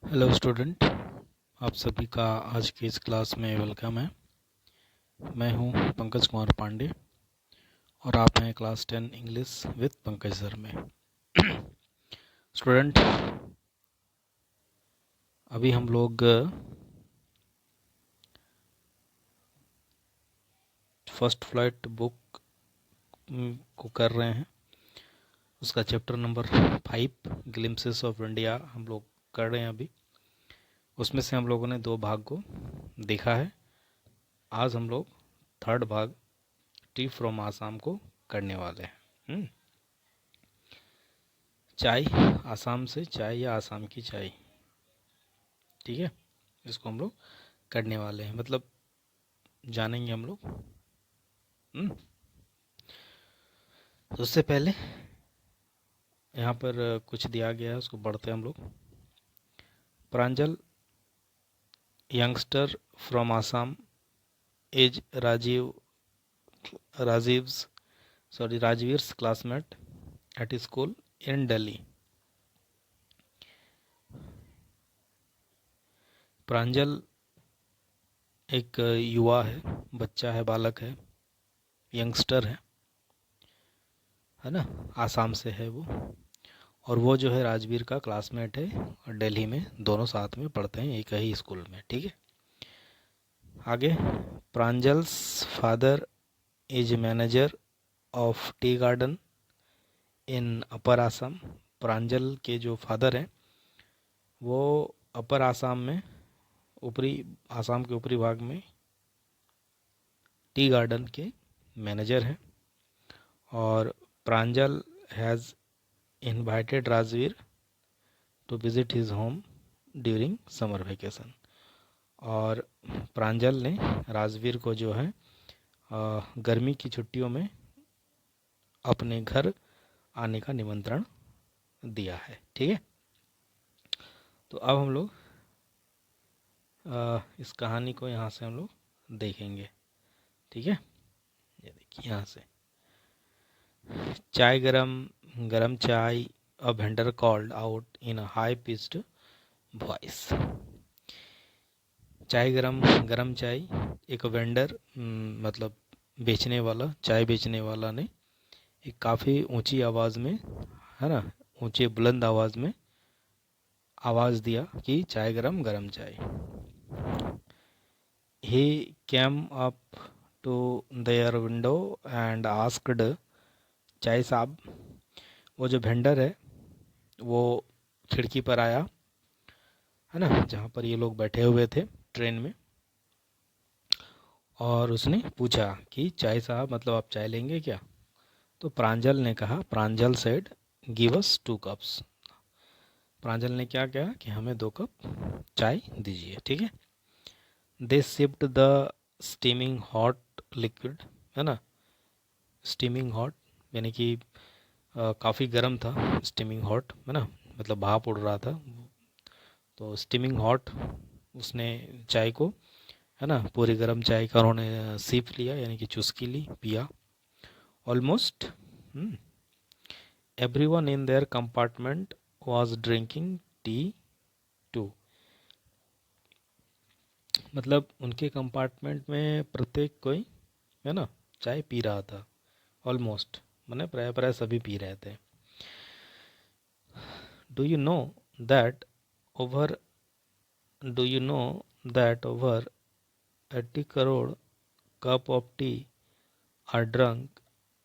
Hello student, आप सभी का आज की इस क्लास में वेलकम है। मैं हूं पंकज कुमार पांडे और आप हैं class 10 English with Pankaj sir में। स्टूडेंट, अभी हम लोग फर्स्ट फ्लाइट बुक को कर रहे हैं। उसका chapter number 5 glimpses of India हम लोग कर रहे हैं अभी। उसमें से हम लोगों ने 2 भाग को देखा है। आज हम लोग थर्ड भाग टी फ्रॉम आसाम को करने वाले हैं। चाय, आसाम से चाय या आसाम की चाय, ठीक है। इसको हम लोग करने वाले हैं, मतलब जानेंगे हम लोग। तो उससे पहले यहाँ पर कुछ दिया गया है, उसको पढ़ते हैं हम लोग। Pranjal youngster from Assam is Rajveer's classmate at school in Delhi. Pranjal एक युवा है, बच्चा है, बालक है, यंगस्टर है ना, आसाम से है वो। और वो जो है राजवीर का क्लासमेट है और दिल्ली में दोनों साथ में पढ़ते हैं एक ही स्कूल में, ठीक है। आगे, Pranjal's father is manager of tea garden in upper Assam. Pranjal के जो फादर हैं वो अपर आसाम में, ऊपरी आसाम के ऊपरी भाग में टी गार्डन के मैनेजर हैं। और Pranjal has invited Rajveer to visit his home during summer vacation. और प्रांजल ने राजवीर को जो है गर्मी की छुट्टियों में अपने घर आने का निमंत्रण दिया है, ठीक है। तो अब हम लोग इस कहानी को यहाँ से हम लोग देखेंगे, ठीक है। ये देखिए यहाँ से, चाय गरम चाय, a vendor called out in a high pitched voice. चाय गरम चाय, एक वेंडर मतलब बेचने वाला, चाय बेचने वाला ने एक काफ़ी ऊंची आवाज़ में, है ना, ऊंचे बुलंद आवाज़ में आवाज़ दिया कि चाय गरम चाय। He came up to their window and asked, chai sahib. वो जो वेंडर है वो खिड़की पर आया, है ना, जहाँ पर ये लोग बैठे हुए थे ट्रेन में, और उसने पूछा कि चाय साहब, मतलब आप चाय लेंगे क्या। तो प्रांजल ने कहा, प्रांजल सेड गिव अस 2 कप्स। प्रांजल ने क्या कहा कि हमें 2 कप चाय दीजिए, ठीक है। They sipped the steaming hot liquid, है ना, स्टीमिंग हॉट यानी कि काफ़ी गर्म था, स्टीमिंग हॉट है ना, मतलब भाप उड़ रहा था। तो स्टीमिंग हॉट, उसने चाय को, है ना, पूरी गर्म चाय का उन्होंने सीप लिया, यानी कि चुस्की ली, पिया। Almost everyone in their compartment was drinking tea too. मतलब उनके कंपार्टमेंट में प्रत्येक कोई, है ना, चाय पी रहा था। ऑलमोस्ट मैंने प्राय सभी पी रहे थे। Do you know that over do you know that over 80 crore cup of tea are drunk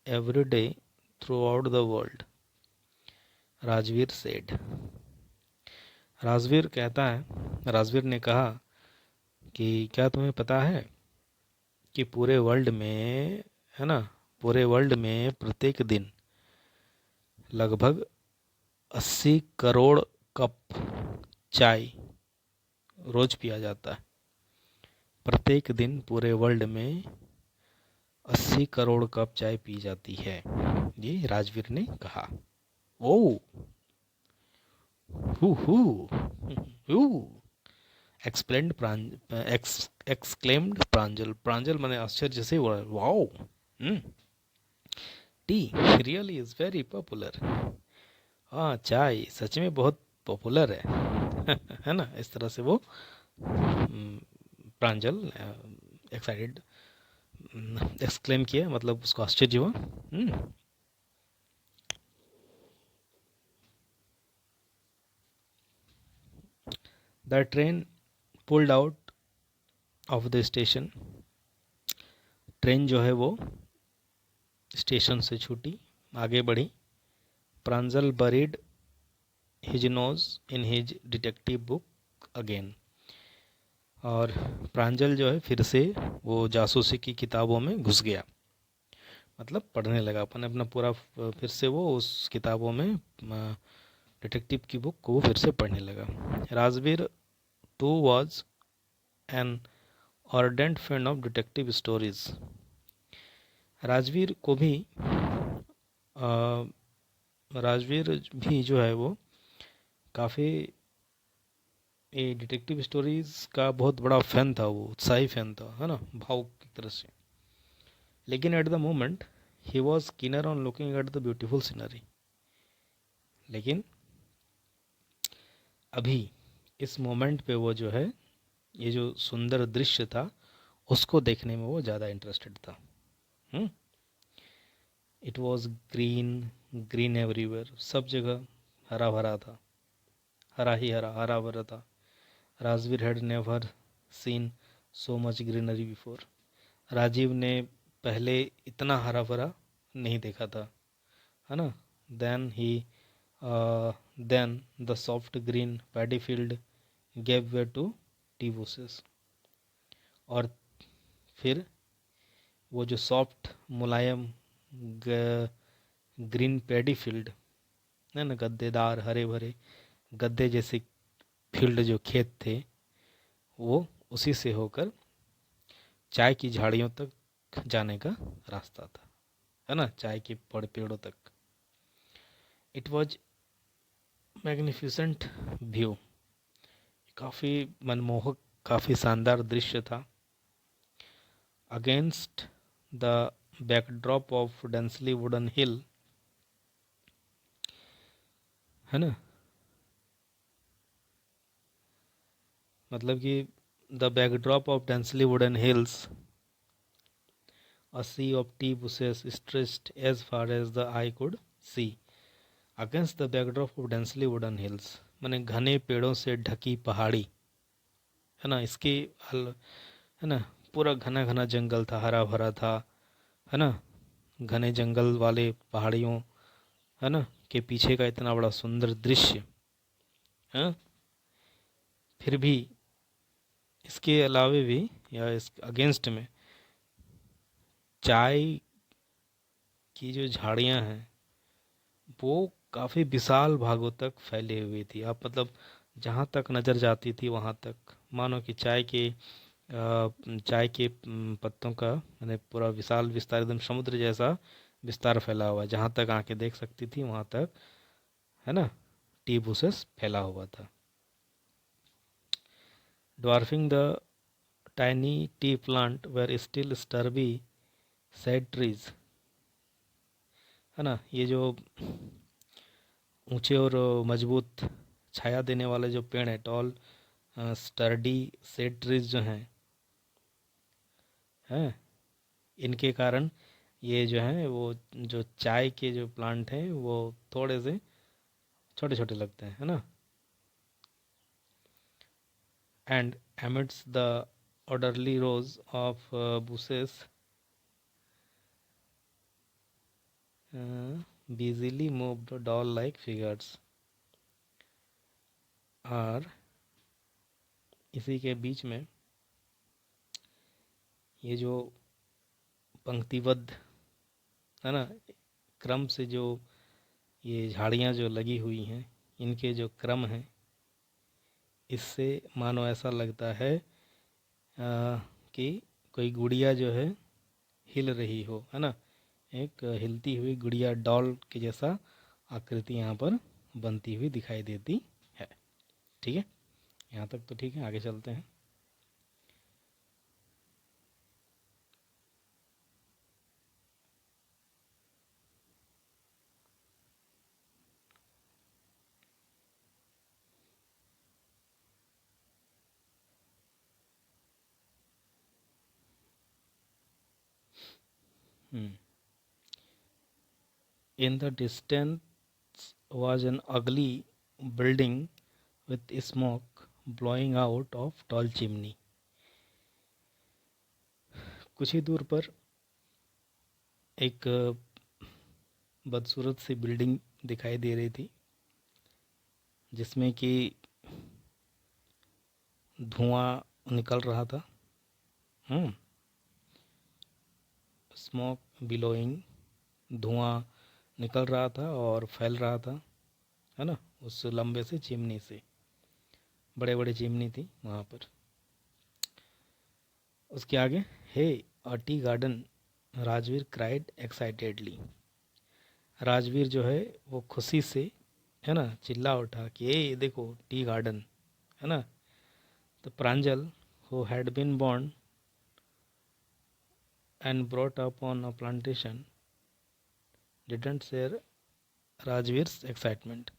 every day throughout the world, Rajveer said. Rajveer ने कहा कि क्या तुम्हें पता है कि पूरे वर्ल्ड में, है ना, पूरे वर्ल्ड में प्रत्येक दिन लगभग 80 करोड़ कप चाय रोज पिया जाता है। प्रत्येक दिन पूरे वर्ल्ड में 80 करोड़ कप चाय पी जाती है, ये राजवीर ने कहा। ओ हु एक्सप्लेन्ड एक्सक्लेम्ड प्रांजल। प्रांजल मैंने आश्चर्य से बोला, wow, T really is very popular. हाँ, चाय सच में बहुत पॉपुलर है। है ना, इस तरह से वो प्रांजल एक्साइटेड एक्सक्लेम किया, मतलब उसको आश्चर्य हुआ। The train pulled out of the station, train जो है वो स्टेशन से छूटी, आगे बढ़ी। Pranjal buried his nose in his detective book again, और प्रांजल जो है फिर से वो जासूसी की किताबों में घुस गया, मतलब पढ़ने लगा अपन अपना पूरा, फिर से वो उस किताबों में डिटेक्टिव की बुक को वो फिर से पढ़ने लगा। Rajveer too was an ardent fan of detective stories, Rajveer को भी राजवीर भी जो है वो काफ़ी ये डिटेक्टिव स्टोरीज का बहुत बड़ा फैन था, वो उत्साही फैन था, है ना, भावुक की तरह से। लेकिन at the moment he was keener on looking at the beautiful scenery, लेकिन अभी इस मोमेंट पे वो जो है ये जो सुंदर दृश्य था उसको देखने में वो ज़्यादा इंटरेस्टेड था। It was green, green everywhere, सब जगह हरा भरा था, हरा ही हरा, हरा भरा था। Rajveer had never seen so much greenery before, Rajeev ने पहले इतना हरा भरा नहीं देखा था, है ना। Then he then the soft green paddy field gave way to tea bushes, और फिर वो जो सॉफ्ट मुलायम ग्रीन पैडी फील्ड है ना, गद्देदार हरे भरे गद्दे जैसे फील्ड जो खेत थे, वो उसी से होकर चाय की झाड़ियों तक जाने का रास्ता था, है ना, चाय के पेड़ों तक। इट वॉज मैग्निफिसेंट व्यू, काफ़ी मनमोहक, काफ़ी शानदार दृश्य था। Against the backdrop of densely wooden hill, है ना, मतलब कि the backdrop of densely wooden hills, a sea of tea bushes stretched as far as the eye could see, against the backdrop of densely wooden hills, माने घने पेड़ों से ढकी पहाड़ी, है ना, इसके है ना, पूरा घना घना जंगल था, हरा भरा था, है ना, घने जंगल वाले पहाड़ियों, है ना, के पीछे का इतना बड़ा सुंदर दृश्य, है। फिर भी इसके अलावे भी या इस अगेंस्ट में चाय की जो झाड़ियाँ हैं वो काफ़ी विशाल भागों तक फैली हुई थी। आप मतलब जहाँ तक नज़र जाती थी वहाँ तक मानो कि चाय के पत्तों का मैंने पूरा विशाल विस्तार, एकदम समुद्र जैसा विस्तार फैला हुआ, जहाँ तक आंखें देख सकती थी वहाँ तक, है ना, टी बुशेस फैला हुआ था। Dwarfing the tiny tea plant were still sturdy shade trees, है ना, ये जो ऊंचे और मजबूत छाया देने वाले जो पेड़ हैं, टॉल स्टर्डी सेड ट्रीज जो हैं, इनके कारण ये जो है वो जो चाय के जो प्लांट हैं वो थोड़े से छोटे छोटे लगते हैं, है ना। And amidst the orderly rows of bushes busily moved doll like figures, और इसी के बीच में ये जो पंक्तिबद्ध, है ना, क्रम से जो ये झाड़ियाँ जो लगी हुई हैं, इनके जो क्रम हैं, इससे मानो ऐसा लगता है कि कोई गुड़िया जो है हिल रही हो, है ना, एक हिलती हुई गुड़िया डॉल के जैसा आकृति यहाँ पर बनती हुई दिखाई देती है। ठीक है, यहाँ तक तो ठीक है, आगे चलते हैं। In the distance was an ugly building with smoke blowing out of tall chimney. कुछ ही दूर पर एक बदसूरत सी बिल्डिंग दिखाई दे रही थी जिसमें कि धुआं निकल रहा था. स्मोक बिलोइंग, धुआं निकल रहा था और फैल रहा था, है ना, उस लंबे से चिमनी से. बड़े बड़े चिमनी थी वहाँ पर. उसके आगे, hey a tea garden, Rajveer cried excitedly. Rajveer जो है वो खुशी से, है ना, चिल्ला उठा कि ए देखो टी गार्डन, है ना. तो Pranjal, who had been born and brought up on a plantation, didn't share Rajvir's excitement.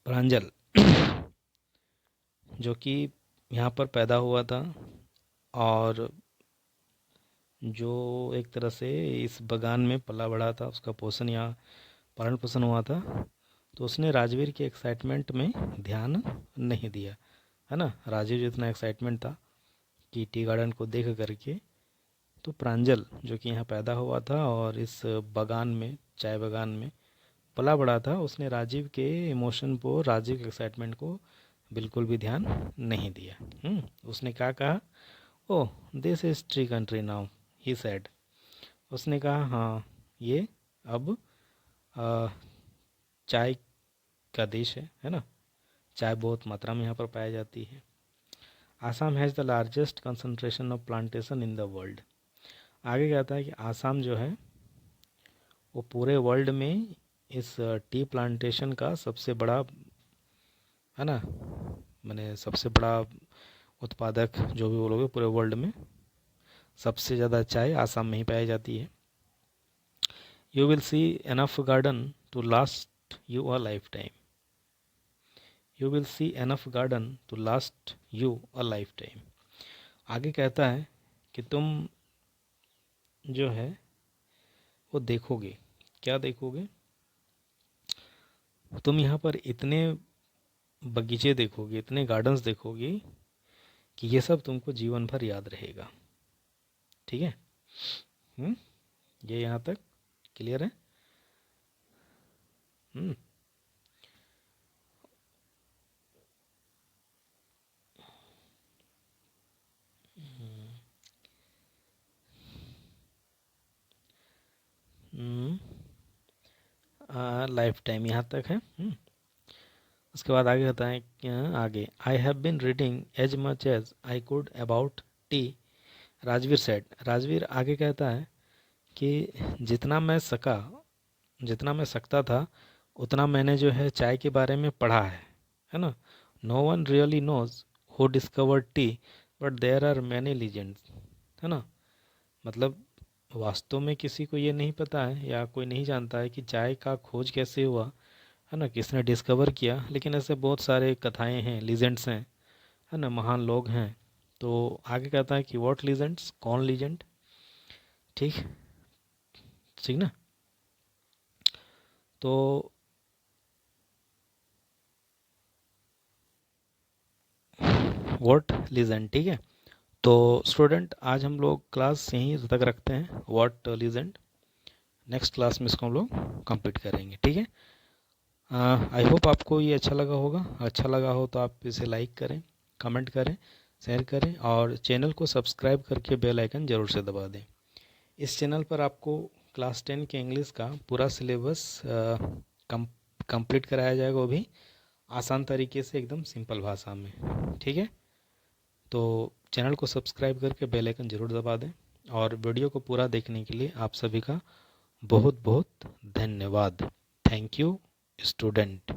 प्रांजल जो कि यहाँ पर पैदा हुआ था और जो एक तरह से इस बगान में पला बढ़ा था, उसका पोषण यहाँ पालन पोषण हुआ था, तो उसने राजवीर के एक्साइटमेंट में ध्यान नहीं दिया, है ना. राजवीर जितना एक्साइटमेंट था कि टी गार्डन को देख करके, तो प्रांजल जो कि यहाँ पैदा हुआ था और इस बगान में, चाय बगान में पला बड़ा था, उसने राजीव के इमोशन को, राजीव के एक्साइटमेंट को बिल्कुल भी ध्यान नहीं दिया. उसने क्या कहा, oh this is tree country now, he said. उसने कहा हाँ ये अब चाय का देश है ना. चाय बहुत मात्रा में यहाँ पर पाई जाती है. Assam has the largest concentration of plantation in the world. आगे कहता है कि आसाम जो है वो पूरे वर्ल्ड में इस टी प्लांटेशन का सबसे बड़ा, है ना, मैंने सबसे बड़ा उत्पादक जो भी बोलोगे, पूरे वर्ल्ड में सबसे ज़्यादा चाय आसाम में ही पाई जाती है. You will see enough garden to last you a life time. You will see enough garden to last you a life time. आगे कहता है कि तुम जो है वो देखोगे. क्या देखोगे? तुम यहाँ पर इतने बगीचे देखोगे, इतने गार्डन्स देखोगे कि ये सब तुमको जीवन भर याद रहेगा. ठीक है. ये यहाँ तक क्लियर है. लाइफ टाइम यहाँ तक है. उसके बाद आगे कहता है आगे, I have been reading as much as I could about tea, Rajveer said. Rajveer आगे कहता है कि जितना मैं सकता था उतना मैंने जो है चाय के बारे में पढ़ा है ना. No one really knows who discovered tea but there are many legends, है ना. मतलब वास्तव में किसी को ये नहीं पता है या कोई नहीं जानता है कि चाय का खोज कैसे हुआ, है ना, किसने डिस्कवर किया, लेकिन ऐसे बहुत सारे कथाएं हैं, लीजेंड्स हैं, है ना, महान लोग हैं. तो आगे कहता है कि व्हाट लीजेंड्स, कौन लीजेंड. ठीक ठीक ना. तो व्हाट लीजेंड. ठीक है. तो स्टूडेंट आज हम लोग क्लास यहीं तक रखते हैं, व्हाट लीजेंड. नेक्स्ट क्लास में इसको हम लोग कंप्लीट करेंगे. ठीक है. आई होप आपको ये अच्छा लगा होगा. अच्छा लगा हो तो आप इसे लाइक करें, कमेंट करें, शेयर करें और चैनल को सब्सक्राइब करके बेल आइकन ज़रूर से दबा दें. इस चैनल पर आपको क्लास 10 के इंग्लिश का पूरा सिलेबस कंप्लीट कराया जाएगा, वो भी आसान तरीके से, एकदम सिंपल भाषा में. ठीक है. तो चैनल को सब्सक्राइब करके बेल आइकन ज़रूर दबा दें और वीडियो को पूरा देखने के लिए आप सभी का बहुत बहुत धन्यवाद. Thank you student.